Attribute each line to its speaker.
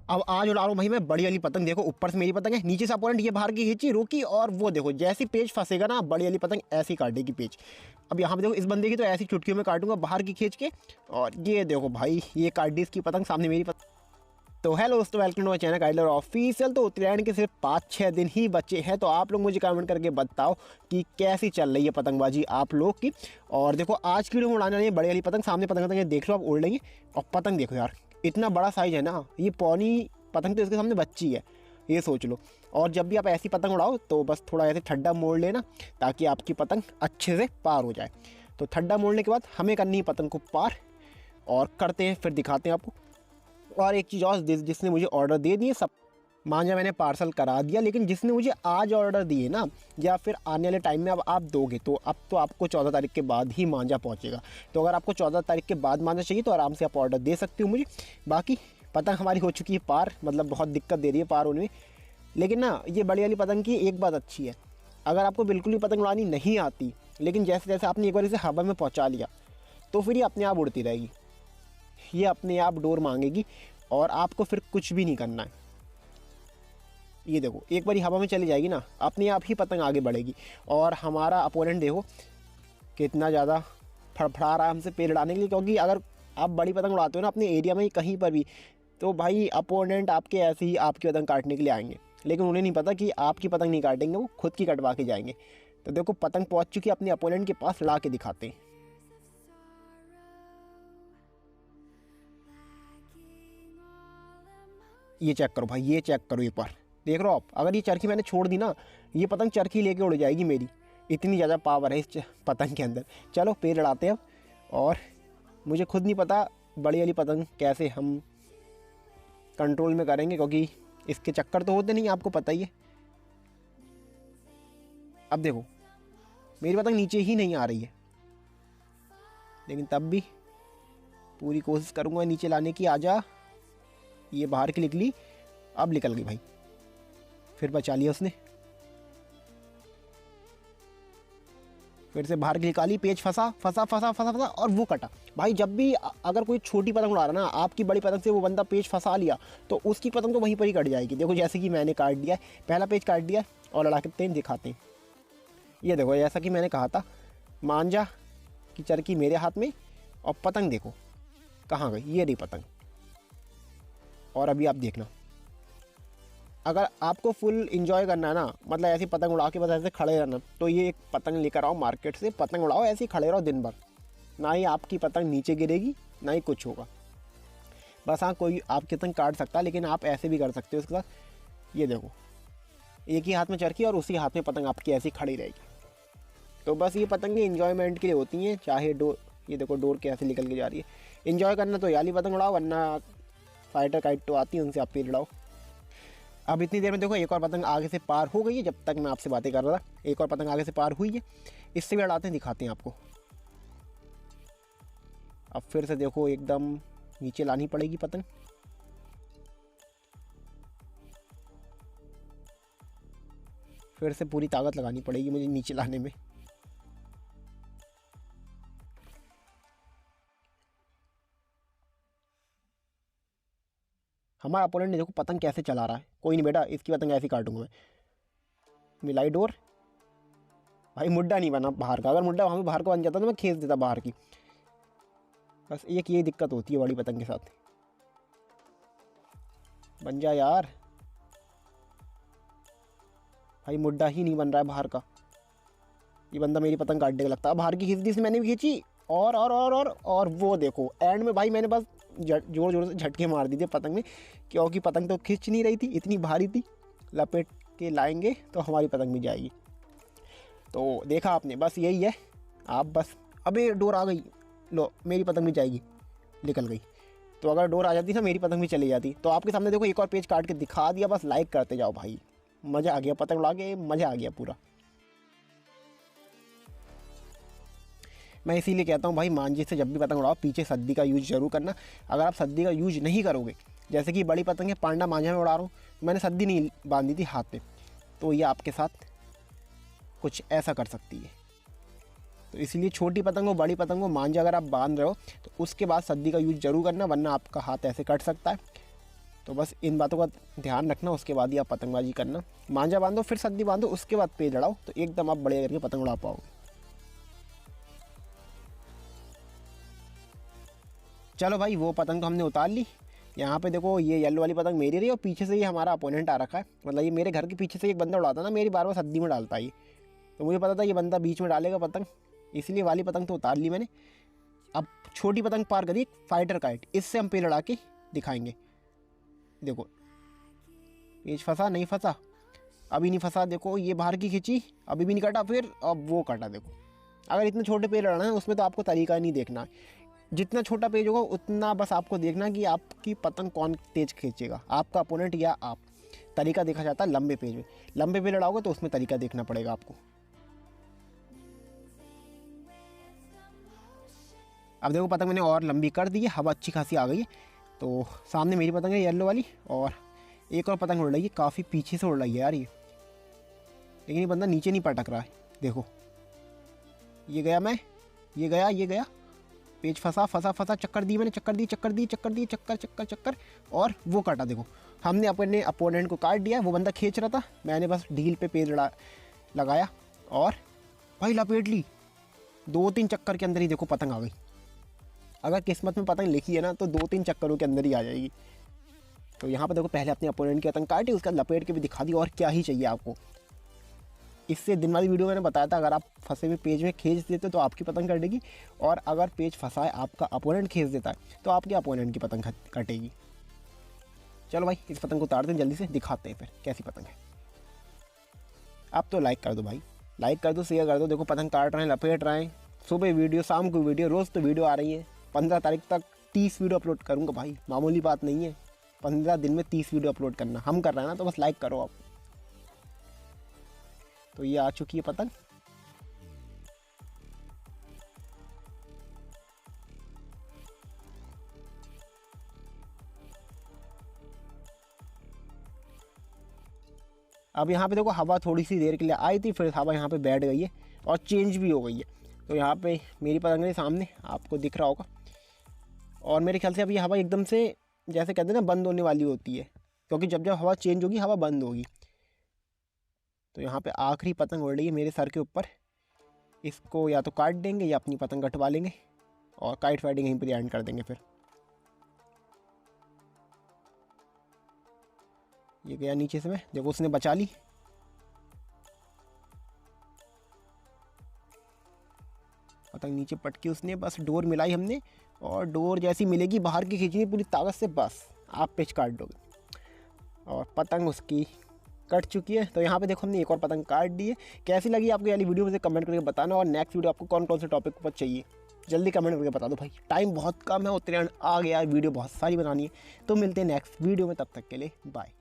Speaker 1: अब आज उड़ा रहा हूँ भाई मैं बड़ी वाली पतंग। देखो ऊपर से मेरी पतंग है, नीचे से अपोनेंट ये बाहर की खींची, रोकी, और वो देखो जैसी पेज फंसेगा ना बड़ी वाली पतंग ऐसी काटेगी पेज। अब यहाँ पे देखो इस बंदे की तो ऐसी चुटकियों में काटूंगा बाहर की खींच के, और ये देखो भाई ये काट दी इसकी पतंग, सामने मेरी पतंग। तो हेलो दोस्तों, वेलकम टू माय चैनल काइडलर ऑफिशियल। तो उत्तरायण के सिर्फ 5-6 दिन ही बचे हैं, तो आप लोग मुझे कमेंट करके बताओ कि कैसी चल रही है पतंगबाजी आप लोग की। और देखो आज की वीडियो में उड़ाने वाली है बड़ी वाली पतंग। सामने पतंग देख लो आप उड़ लेंगे। और पतंग देखो यार इतना बड़ा साइज़ है ना, ये पौनी पतंग तो इसके सामने बच्ची है, ये सोच लो। और जब भी आप ऐसी पतंग उड़ाओ तो बस थोड़ा ऐसे ठड्डा मोड़ लेना ताकि आपकी पतंग अच्छे से पार हो जाए। तो ठड्डा मोड़ने के बाद हमें करनी है पतंग को पार, और करते हैं फिर दिखाते हैं आपको। और एक चीज़ और, जिसने मुझे ऑर्डर दे दिए सब मांझा मैंने पार्सल करा दिया, लेकिन जिसने मुझे आज ऑर्डर दिए ना या फिर आने वाले टाइम में अब आप दोगे तो अब तो आपको 14 तारीख के बाद ही मांझा पहुंचेगा। तो अगर आपको 14 तारीख के बाद मांझा चाहिए तो आराम से आप ऑर्डर दे सकते हो मुझे। बाकी पतंग हमारी हो चुकी है पार, मतलब बहुत दिक्कत दे रही है पार होने में। लेकिन ना ये बड़ी वाली पतंग की एक बात अच्छी है, अगर आपको बिल्कुल भी पतंग उड़ानी नहीं आती, लेकिन जैसे जैसे आपने एक बार इसे हवा में पहुँचा लिया तो फिर ये अपने आप उड़ती रहेगी, ये अपने आप डोर मांगेगी और आपको फिर कुछ भी नहीं करना है। ये देखो एक बार हवा में चली जाएगी ना, अपने आप ही पतंग आगे बढ़ेगी। और हमारा अपोनेंट देखो कितना ज़्यादा फड़फड़ा रहा है हमसे पेड़ उड़ाने के लिए, क्योंकि अगर आप बड़ी पतंग उड़ाते हो ना अपने एरिया में ही कहीं पर भी, तो भाई अपोनेंट आपके ऐसे ही आपकी पतंग काटने के लिए आएंगे, लेकिन उन्हें नहीं पता कि आपकी पतंग नहीं काटेंगे, वो खुद की कटवा के जाएंगे। तो देखो पतंग पहुँच चुकी है अपने अपोनेंट के पास, ला के दिखाते हैं। ये चेक करो भाई, ये चेक करो एक बार, देख रहे हो आप। अगर ये चरखी मैंने छोड़ दी ना, ये पतंग चरखी लेके उड़ जाएगी मेरी, इतनी ज़्यादा पावर है इस पतंग के अंदर। चलो पेड़ लड़ाते हैं अब। और मुझे खुद नहीं पता बड़ी वाली पतंग कैसे हम कंट्रोल में करेंगे, क्योंकि इसके चक्कर तो होते नहीं, आपको पता ही है। अब देखो मेरी पतंग नीचे ही नहीं आ रही है, लेकिन तब भी पूरी कोशिश करूँगा नीचे लाने की। आजा, ये बाहर की निकली, अब निकल गई भाई, फिर बचा लिया उसने, फिर से बाहर की निकाली, पेज फंसा फंसा फंसा फंसा फंसा और वो कटा। भाई जब भी अगर कोई छोटी पतंग उड़ा रहा ना आपकी बड़ी पतंग से, वो बंदा पेज फंसा लिया तो उसकी पतंग तो वहीं पर ही कट जाएगी। देखो जैसे कि मैंने काट दिया, पहला पेज काट दिया, और लड़ा के दिखाते हैं। ये देखो जैसा कि मैंने कहा था, मांझा की चरखी मेरे हाथ में, और पतंग देखो कहाँ गई, ये रही पतंग। और अभी आप देखना, अगर आपको फुल इंजॉय करना है ना, मतलब ऐसी पतंग उड़ा के बस ऐसे खड़े रहना, तो ये एक पतंग लेकर आओ मार्केट से, पतंग उड़ाओ, ऐसे ही खड़े रहो दिन भर, ना ही आपकी पतंग नीचे गिरेगी ना ही कुछ होगा। बस हाँ कोई आपकी पतंग काट सकता है, लेकिन आप ऐसे भी कर सकते हो इसके साथ। ये देखो एक ही हाथ में चरखी और उसी हाथ में पतंग आपकी ऐसी खड़ी रहेगी। तो बस ये पतंगें इंजॉयमेंट के लिए होती हैं, चाहे डोर, ये देखो डोर कैसे निकल के जा रही है। इंजॉय करना तो याली पतंग उड़ाओ, वरना फाइटर काइट तो आती है, उनसे आप पेड़ उड़ाओ। अब इतनी देर में देखो एक और पतंग आगे से पार हो गई है, जब तक मैं आपसे बातें कर रहा था एक और पतंग आगे से पार हुई है, इससे भी उड़ाते हैं, दिखाते हैं आपको। अब फिर से देखो एकदम नीचे लानी पड़ेगी पतंग, फिर से पूरी ताकत लगानी पड़ेगी मुझे नीचे लाने में। हमारा अपोनेंट ने देखो पतंग कैसे चला रहा है। कोई नहीं बेटा, इसकी पतंग ऐसी काटूंगा मैं। मिलाई डोर, भाई मुड्डा नहीं बना बाहर का, अगर मुड्डा वहाँ पे बाहर का बन जाता तो मैं खींच देता बाहर की। बस एक ये दिक्कत होती है बड़ी पतंग के साथ। बन जा यार, भाई मुड्डा ही नहीं बन रहा है बाहर का। ये बंदा मेरी पतंग काटने का लगता है। बाहर की खींच दी, मैंने भी खींची, और वो देखो एंड में भाई मैंने बस जोर जोर से झटके मार दी थे पतंग में, क्योंकि पतंग तो खींच नहीं रही थी, इतनी भारी थी। लपेट के लाएंगे तो हमारी पतंग भी जाएगी। तो देखा आपने, बस यही है। आप बस, अबे डोर आ गई, लो मेरी पतंग भी जाएगी, निकल गई। तो अगर डोर आ जाती ना मेरी पतंग भी चली जाती। तो आपके सामने देखो एक और पेज काट के दिखा दिया, बस लाइक करते जाओ भाई, मज़ा आ गया पतंग उड़ा के, मज़ा आ गया पूरा। मैं इसीलिए कहता हूँ भाई मांझे से जब भी पतंग उड़ाओ पीछे सद्दी का यूज जरूर करना। अगर आप सद्दी का यूज नहीं करोगे, जैसे कि बड़ी पतंग है पांडा मांझा में उड़ा रहा हूँ, मैंने सद्दी नहीं बांधी थी हाथ पे, तो ये आपके साथ कुछ ऐसा कर सकती है। तो इसलिए छोटी पतंग हो बड़ी पतंग हो, मांझा अगर आप बांध रहे हो तो उसके बाद सद्दी का यूज जरूर करना, वरना आपका हाथ ऐसे कट सकता है। तो बस इन बातों का ध्यान रखना, उसके बाद ही आप पतंगबाजी करना। मांझा बांधो, फिर सद्दी बांधो, उसके बाद पेज लड़ाओ, तो एकदम आप बढ़िया करके पतंग उड़ा पाओगे। चलो भाई, वो पतंग तो हमने उतार ली। यहाँ पे देखो ये येलो वाली पतंग मेरी रही और पीछे से ये हमारा अपोनेंट आ रखा है। मतलब ये मेरे घर के पीछे से एक बंदा उड़ाता ना, मेरी बार बार सद्दी में डालता है ये, तो मुझे पता था ये बंदा बीच में डालेगा पतंग, इसलिए वाली पतंग तो उतार ली मैंने। अब छोटी पतंग पार करी, फाइटर काइट, इससे हम पेज लड़ा के दिखाएंगे। देखो पेज फंसा नहीं फंसा, अभी नहीं फंसा, देखो ये बाहर की खींची, अभी भी नहीं कटा, फिर अब वो कटा। देखो अगर इतने छोटे पेज लड़ना है उसमें तो आपको तरीका नहीं देखना है, जितना छोटा पेज होगा उतना बस आपको देखना कि आपकी पतंग कौन तेज खींचेगा, आपका अपोनेंट या आप। तरीका देखा जाता है लंबे पेज में, लंबे पेज लड़ाओगे तो उसमें तरीका देखना पड़ेगा आपको। अब देखो पतंग मैंने और लंबी कर दी है, हवा अच्छी खासी आ गई है। तो सामने मेरी पतंग है येलो वाली, और एक और पतंग उड़ रही है, काफ़ी पीछे से उड़ रही है यार ये, लेकिन ये बंदा नीचे नहीं पटक रहा है। देखो ये गया, मैं ये गया, ये गया, पेज फंसा फंसा फंसा, चक्कर दी मैंने, चक्कर दी चक्कर दी चक्कर दी, चक्कर चक्कर चक्कर, और वो काटा। देखो हमने अपने अपोनेंट को काट दिया, वो बंदा खींच रहा था, मैंने बस ढील पे पेज लगाया और भाई लपेट ली। 2-3 चक्कर के अंदर ही देखो पतंग आ गई। अगर किस्मत में पतंग लिखी है ना तो 2-3 चक्करों के अंदर ही आ जाएगी। तो यहाँ पर देखो पहले अपने अपोनेंट की पतंग काटी, उसका लपेट के भी दिखा दी, और क्या ही चाहिए आपको। इससे दिन वाली वीडियो मैंने बताया था, अगर आप फंसे हुए पेज में खींच देते तो आपकी पतंग कटेगी, और अगर पेज फंसा है आपका अपोनेंट खींच देता है तो आपके अपोनेंट की पतंग कटेगी। चलो भाई इस पतंग को उतारते हैं, जल्दी से दिखाते हैं फिर कैसी पतंग है। आप तो लाइक कर दो भाई, लाइक कर दो, शेयर कर दो। देखो पतंग काट रहे हैं, लपेट रहे हैं, सुबह वीडियो, शाम को वीडियो, रोज़ तो वीडियो आ रही है। 15 तारीख तक 30 वीडियो अपलोड करूँगा भाई, मामूली बात नहीं है। 15 दिन में 30 वीडियो अपलोड करना, हम कर रहे हैं ना, तो बस लाइक करो आप। तो ये आ चुकी है पतंग। अब यहाँ पे देखो हवा थोड़ी सी देर के लिए आई थी, फिर हवा यहाँ पे बैठ गई है और चेंज भी हो गई है। तो यहाँ पे मेरी पतंग के सामने आपको दिख रहा होगा, और मेरे ख्याल से अब ये हवा एकदम से जैसे कहते हैं ना बंद होने वाली होती है, क्योंकि जब जब हवा चेंज होगी हवा बंद होगी। तो यहाँ पे आखिरी पतंग उड़ रही है मेरे सर के ऊपर, इसको या तो काट देंगे या अपनी पतंग कटवा लेंगे और काइट फाइटिंग यहीं पर एंड कर देंगे। फिर ये गया नीचे से, मैं देखो उसने बचा ली। पतंग नीचे पटकी उसने, बस डोर मिलाई हमने, और डोर जैसी मिलेगी बाहर की खींचनी पूरी ताकत से, बस आप पेच काट दोगे और पतंग उसकी कट चुकी है। तो यहाँ पे देखो हमने एक और पतंग काट दी है। कैसी लगी आपको वाली वीडियो मुझे कमेंट करके बताना, और नेक्स्ट वीडियो आपको कौन कौन से टॉपिक पर चाहिए जल्दी कमेंट करके बता दो भाई। टाइम बहुत कम है, उत्तरायण आ गया, वीडियो बहुत सारी बनानी है। तो मिलते हैं नेक्स्ट वीडियो में, तब तक के लिए बाय।